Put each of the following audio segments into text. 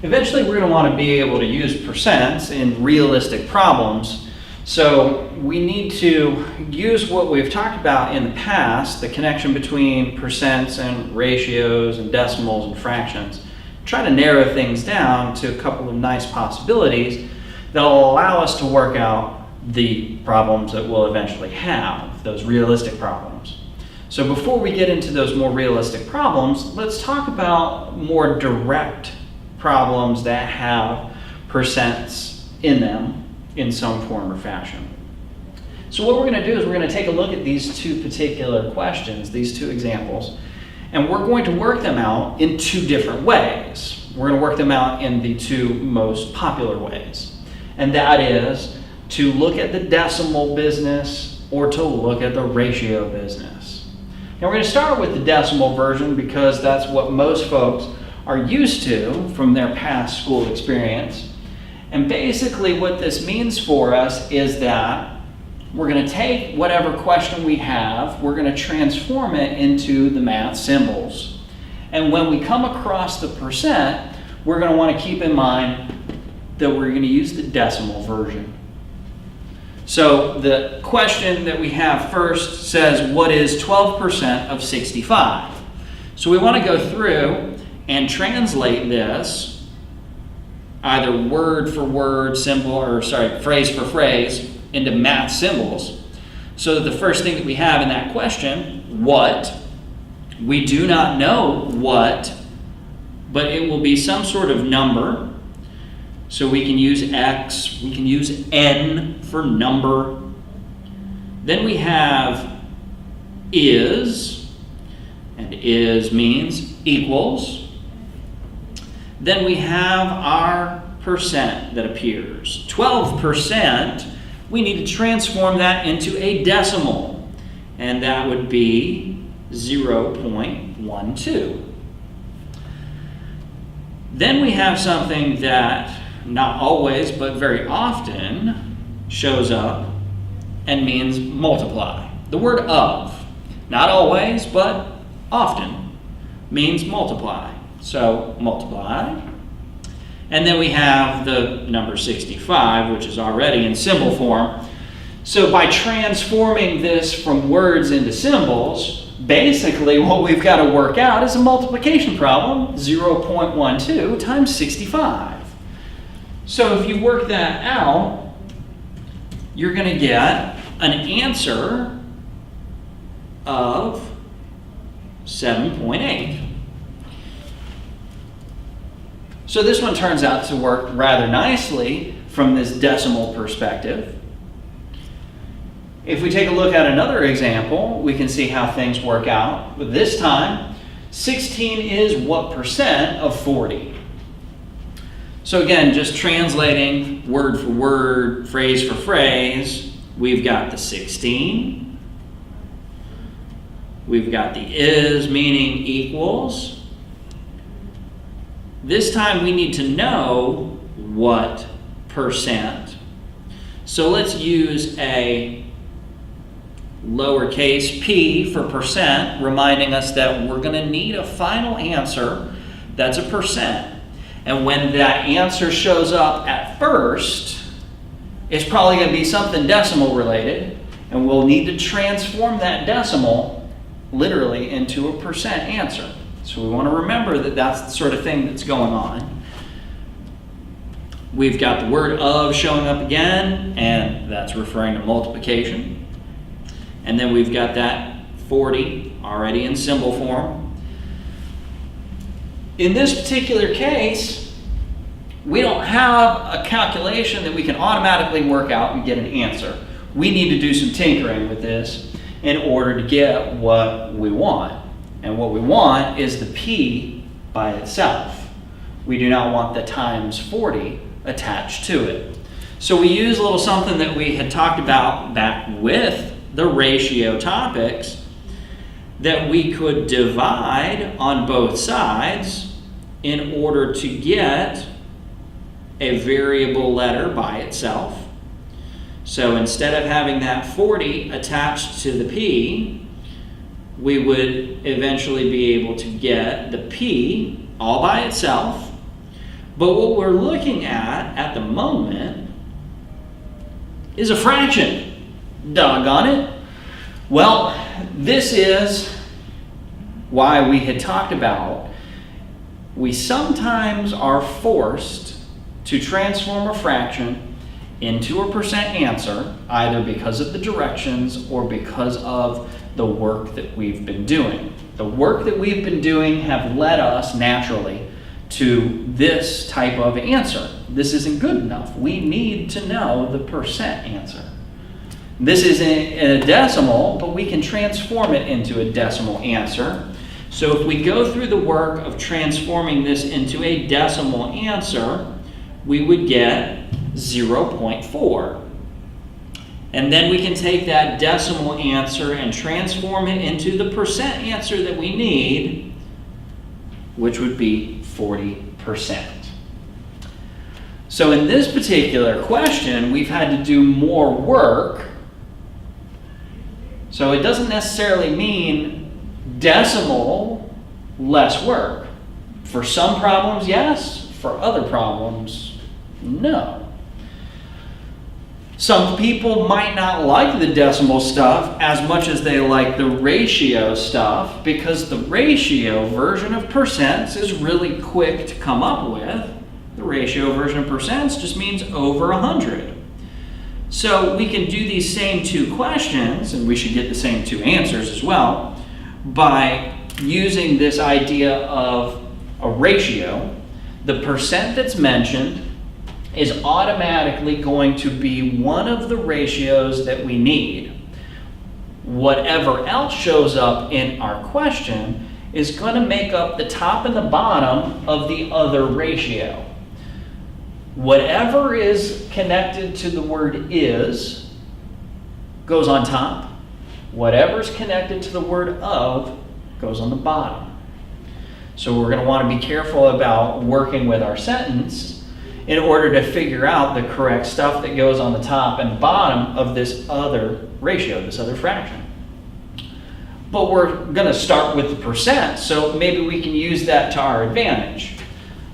Eventually, we're going to want to be able to use percents in realistic problems. So we need to use what we've talked about in the past, the connection between percents and ratios and decimals and fractions. Try to narrow things down to a couple of nice possibilities that will allow us to work out the problems that we'll eventually have, those realistic problems. So before we get into those more realistic problems, let's talk about more direct problems that have percents in them in some form or fashion. So what we're going to do is we're going to take a look at these two particular questions, these two examples, and we're going to work them out in two different ways. We're going to work them out in the two most popular ways, and that is to look at the decimal business or to look at the ratio business. Now we're going to start with the decimal version because that's what most folks are used to from their past school experience. And basically what this means for us is that we're going to take whatever question we have, we're going to transform it into the math symbols. And when we come across the percent, we're going to want to keep in mind that we're going to use the decimal version. So the question that we have first says, what is 12% of 65? So we want to go through and translate this either word for word, phrase for phrase into math symbols. So that the first thing that we have in that question, what, we do not know what, but it will be some sort of number. So we can use X, we can use N for number. Then we have is, and is means equals. Then we have our percent that appears. 12%, we need to transform that into a decimal, and that would be 0.12. Then we have something that not always, but very often shows up and means multiply. The word of, not always, but often, means multiply. So multiply. And then we have the number 65, which is already in symbol form. So by transforming this from words into symbols, basically what we've got to work out is a multiplication problem, 0.12 times 65. So if you work that out, you're going to get an answer of 7.8. So this one turns out to work rather nicely from this decimal perspective. If we take a look at another example, we can see how things work out. But this time, 16 is what percent of 40? So again, just translating word for word, phrase for phrase, we've got the 16. We've got the is, meaning equals. This time we need to know what percent. So let's use a lowercase p for percent, reminding us that we're going to need a final answer that's a percent. And when that answer shows up at first, it's probably going to be something decimal related, and we'll need to transform that decimal literally into a percent answer. So we want to remember that that's the sort of thing that's going on. We've got the word of showing up again, and that's referring to multiplication. And then we've got that 40 already in symbol form. In this particular case, we don't have a calculation that we can automatically work out and get an answer. We need to do some tinkering with this in order to get what we want. And what we want is the p by itself. We do not want the times 40 attached to it. So we use a little something that we had talked about back with the ratio topics, that we could divide on both sides in order to get a variable letter by itself. So instead of having that 40 attached to the p, we would eventually be able to get the p all by itself, But what we're looking at the moment is a fraction. Doggone it. Well, this is why we had talked about we sometimes are forced to transform a fraction into a percent answer, either because of the directions or because of the work that we've been doing. The work that we've been doing have led us naturally to this type of answer. This isn't good enough. We need to know the percent answer. This isn't a decimal, but we can transform it into a decimal answer. So if we go through the work of transforming this into a decimal answer, we would get 0.4. And then we can take that decimal answer and transform it into the percent answer that we need, which would be 40%. So in this particular question, we've had to do more work. So it doesn't necessarily mean decimal, less work. For some problems, yes. For other problems, no. Some people might not like the decimal stuff as much as they like the ratio stuff, because the ratio version of percents is really quick to come up with. The ratio version of percents just means over 100. So we can do these same two questions, and we should get the same two answers as well, by using this idea of a ratio. The percent that's mentioned is automatically going to be one of the ratios that we need. Whatever else shows up in our question is going to make up the top and the bottom of the other ratio. Whatever is connected to the word is goes on top. Whatever's connected to the word of goes on the bottom. So we're going to want to be careful about working with our sentence in order to figure out the correct stuff that goes on the top and bottom of this other ratio, this other fraction. But we're going to start with the percent, so maybe we can use that to our advantage.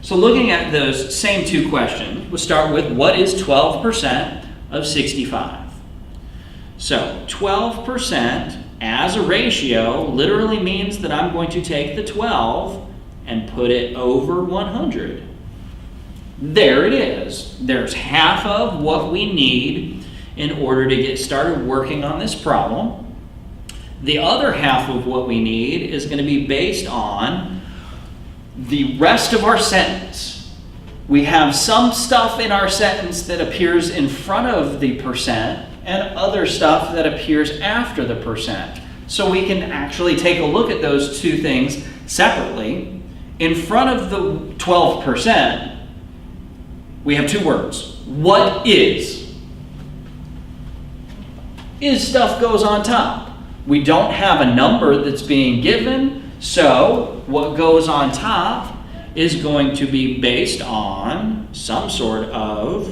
So looking at those same two questions, we'll start with what is 12% of 65? So 12% as a ratio literally means that I'm going to take the 12 and put it over 100. There it is. There's half of what we need in order to get started working on this problem. The other half of what we need is going to be based on the rest of our sentence. We have some stuff in our sentence that appears in front of the percent and other stuff that appears after the percent. So we can actually take a look at those two things separately. In front of the 12%, we have two words. What is? Is stuff goes on top. We don't have a number that's being given, so what goes on top is going to be based on some sort of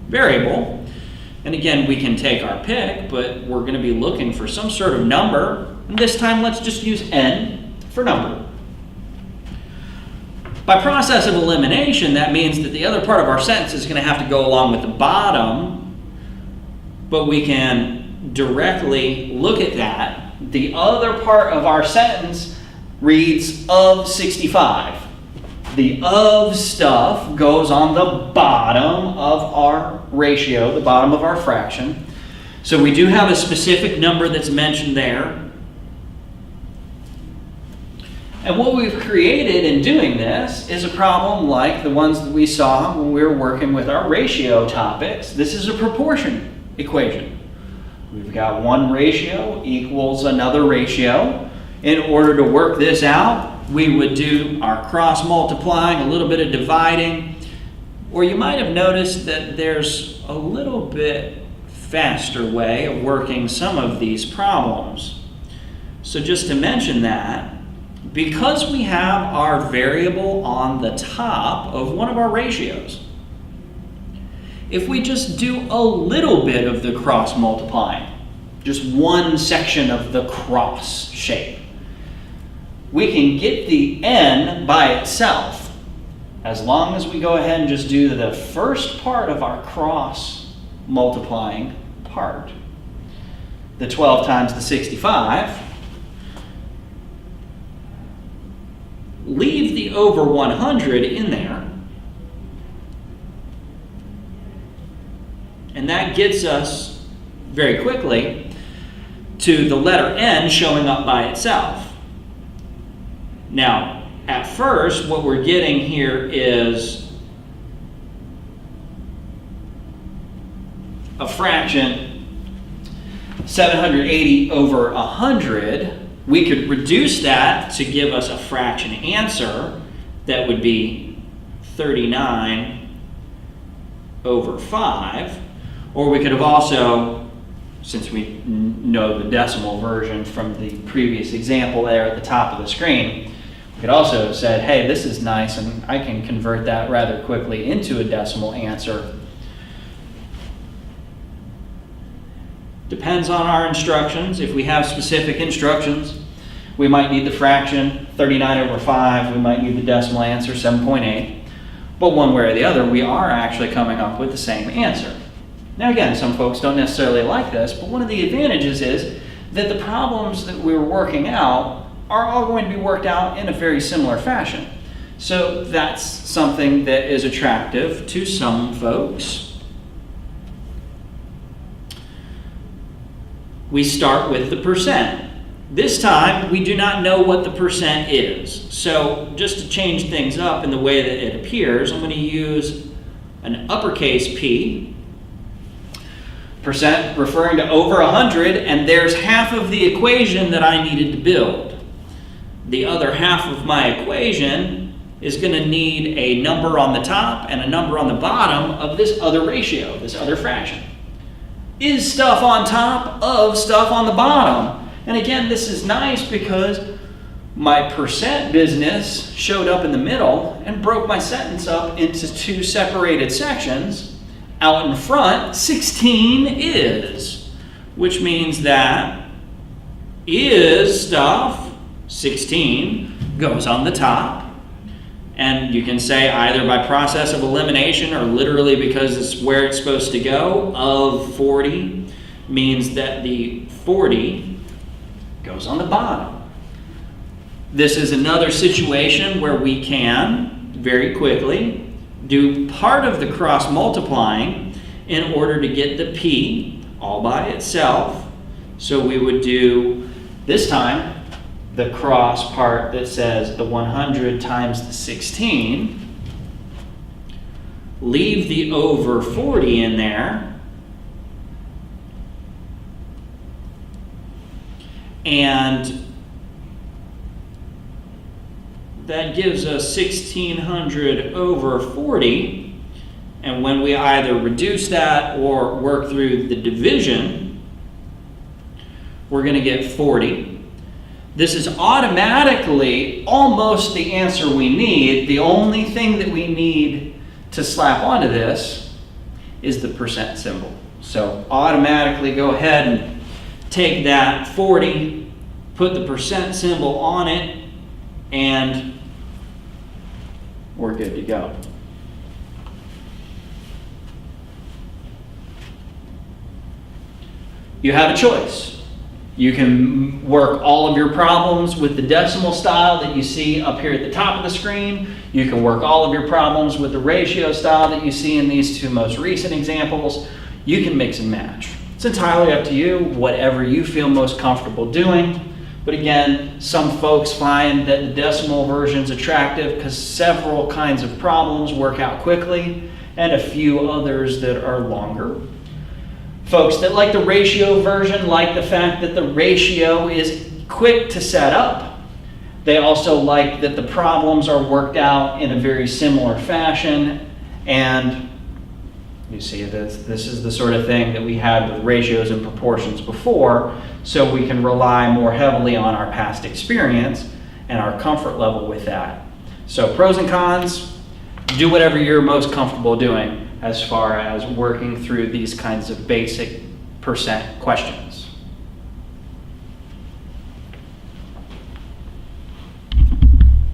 variable. And again, we can take our pick, but we're going to be looking for some sort of number. And this time, let's just use n for number. By process of elimination, that means that the other part of our sentence is going to have to go along with the bottom, but we can directly look at that. The other part of our sentence reads of 65. The of stuff goes on the bottom of our ratio, the bottom of our fraction. So we do have a specific number that's mentioned there. And what we've created in doing this is a problem like the ones that we saw when we were working with our ratio topics. This is a proportion equation. We've got one ratio equals another ratio. In order to work this out, we would do our cross multiplying, a little bit of dividing, or you might have noticed that there's a little bit faster way of working some of these problems. So just to mention that, because we have our variable on the top of one of our ratios, if we just do a little bit of the cross multiplying, just one section of the cross shape, we can get the n by itself. as long as we go ahead and just do the first part of our cross multiplying part, the 12 times the 65, leave the over 100 in there, and that gets us very quickly to the letter N showing up by itself. Now, at first, what we're getting here is a fraction 780 over 100. We could reduce that to give us a fraction answer that would be 39 over 5. Or we could have also, since we know the decimal version from the previous example there at the top of the screen, we could also have said, hey, this is nice, and I can convert that rather quickly into a decimal answer. Depends on our instructions. If we have specific instructions, we might need the fraction 39 over 5. We might need the decimal answer 7.8. But one way or the other, we are actually coming up with the same answer. Now again, some folks don't necessarily like this, but one of the advantages is that the problems that we're working out are all going to be worked out in a very similar fashion. So that's something that is attractive to some folks. We start with the percent. This time, we do not know what the percent is. So just to change things up in the way that it appears, I'm going to use an uppercase P, percent referring to over 100, and there's half of the equation that I needed to build. The other half of my equation is going to need a number on the top and a number on the bottom of this other ratio, this other fraction. Is stuff on top of stuff on the bottom. And again, this is nice because my percent business showed up in the middle and broke my sentence up into two separated sections. Out in front, 16 is, which means that is stuff, 16, goes on the top. And you can say either by process of elimination or literally because it's where it's supposed to go, of 40 means that the 40 goes on the bottom. This is another situation where we can very quickly do part of the cross multiplying in order to get the P all by itself. So we would do this time the cross part that says the 100 times the 16, leave the over 40 in there, and that gives us 1600 over 40, and when we either reduce that or work through the division, we're going to get 40. This is automatically almost the answer we need. The only thing that we need to slap onto this is the percent symbol. So automatically go ahead and take that 40, put the percent symbol on it, and we're good to go. You have a choice. You can work all of your problems with the decimal style that you see up here at the top of the screen. You can work all of your problems with the ratio style that you see in these two most recent examples. You can mix and match. It's entirely up to you, whatever you feel most comfortable doing. But again, some folks find that the decimal version is attractive because several kinds of problems work out quickly, and a few others that are longer. Folks that like the ratio version like the fact that the ratio is quick to set up. They also like that the problems are worked out in a very similar fashion, and you see that this is the sort of thing that we had with ratios and proportions before, so we can rely more heavily on our past experience and our comfort level with that. So pros and cons, do whatever you're most comfortable doing as far as working through these kinds of basic percent questions.